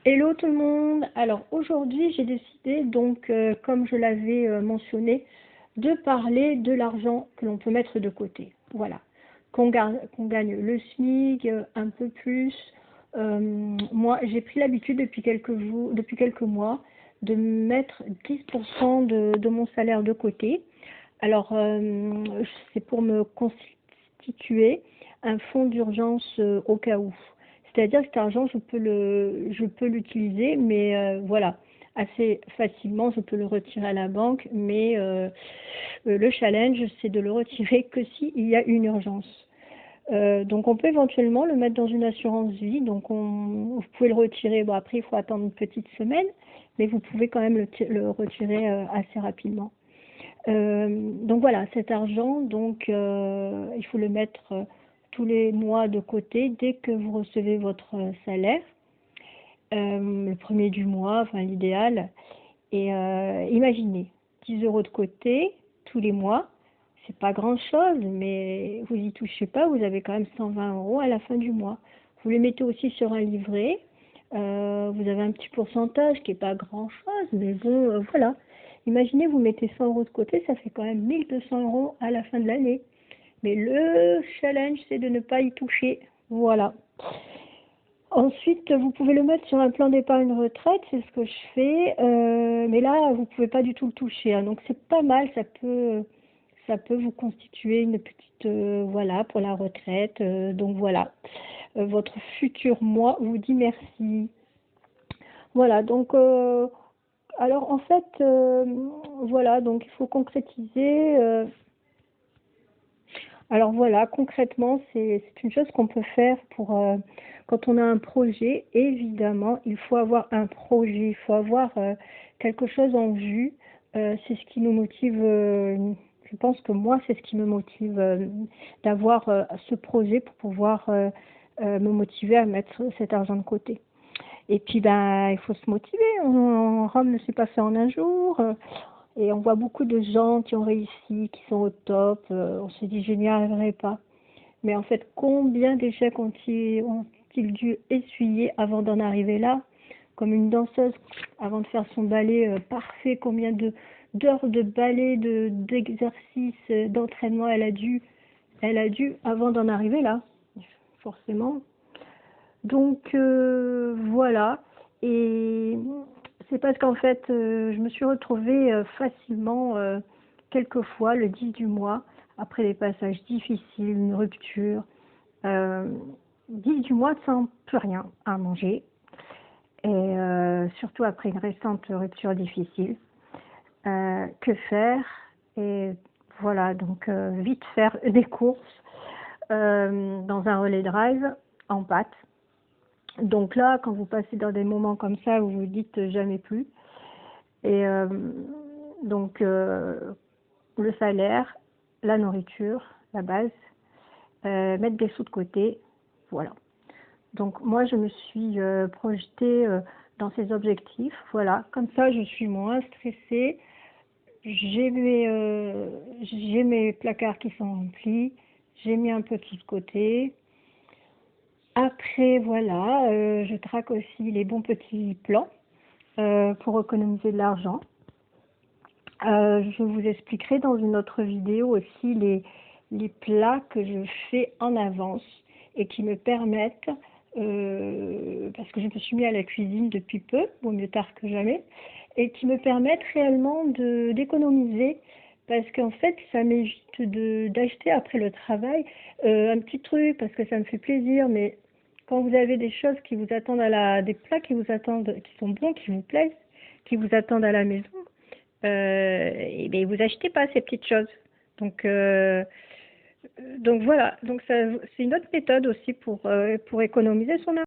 Hello tout le monde. Alors aujourd'hui j'ai décidé donc comme je l'avais mentionné de parler de l'argent que l'on peut mettre de côté. Voilà. Qu'on gagne le SMIC, un peu plus. Moi j'ai pris l'habitude depuis quelques mois de mettre 10% de mon salaire de côté. Alors c'est pour me constituer un fonds d'urgence au cas où. C'est-à-dire que cet argent, je peux l'utiliser, mais voilà, assez facilement, je peux le retirer à la banque, mais le challenge, c'est de le retirer que s'il y a une urgence. Donc on peut éventuellement le mettre dans une assurance vie, donc vous pouvez le retirer, bon après il faut attendre une petite semaine, mais vous pouvez quand même le retirer assez rapidement. Donc voilà, cet argent, donc il faut le mettre tous les mois de côté dès que vous recevez votre salaire, le premier du mois, enfin l'idéal. Et imaginez, 10 euros de côté tous les mois, c'est pas grand-chose, mais vous y touchez pas, vous avez quand même 120 euros à la fin du mois. Vous les mettez aussi sur un livret, vous avez un petit pourcentage qui est pas grand-chose, mais bon, voilà. Imaginez, vous mettez 100 euros de côté, ça fait quand même 1200 euros à la fin de l'année. Mais le challenge, c'est de ne pas y toucher. Voilà. Ensuite, vous pouvez le mettre sur un plan d'épargne retraite, c'est ce que je fais. Mais là, vous pouvez pas du tout le toucher, hein. Donc c'est pas mal, ça peut vous constituer une petite, voilà, pour la retraite. Donc voilà, votre futur moi vous dit merci. Voilà, donc alors en fait, voilà, donc il faut concrétiser. Alors voilà, concrètement, c'est une chose qu'on peut faire pour quand on a un projet. Évidemment, il faut avoir un projet, il faut avoir quelque chose en vue. C'est ce qui nous motive. Je pense que moi, c'est ce qui me motive d'avoir ce projet pour pouvoir me motiver à mettre cet argent de côté. Et puis, ben, il faut se motiver. Rome ne s'est pas fait en un jour. Et on voit beaucoup de gens qui ont réussi, qui sont au top. On se dit, je n'y arriverai pas. Mais en fait, combien d'échecs ont-ils dû essuyer avant d'en arriver là? Comme une danseuse, avant de faire son ballet parfait, combien d'heures de ballet, d'exercices, d'entraînement elle a dû avant d'en arriver là, forcément. Donc voilà, et c'est parce qu'en fait je me suis retrouvée facilement quelquefois le 10 du mois, après des passages difficiles, une rupture, euh, 10 du mois sans plus rien à manger, et surtout après une récente rupture difficile. Que faire? Et voilà, donc vite faire des courses dans un relais drive en pâte. Donc là, quand vous passez dans des moments comme ça, vous vous dites jamais plus. Et donc, le salaire, la nourriture, la base, mettre des sous de côté, voilà. Donc moi, je me suis projetée dans ces objectifs, voilà. Comme ça, je suis moins stressée. J'ai mes placards qui sont remplis. J'ai mis un peu tout de côté. Après, voilà, je traque aussi les bons petits plans pour économiser de l'argent. Je vous expliquerai dans une autre vidéo aussi les plats que je fais en avance et qui me permettent, parce que je me suis mis à la cuisine depuis peu, vaut mieux tard que jamais, et qui me permettent réellement d'économiser, parce qu'en fait ça m'évite d'acheter après le travail un petit truc parce que ça me fait plaisir, mais quand vous avez des choses qui vous attendent des plats qui vous attendent, qui sont bons, qui vous plaisent, qui vous attendent à la maison, et bien vous achetez pas ces petites choses. Donc, donc voilà, donc c'est une autre méthode aussi pour économiser son argent.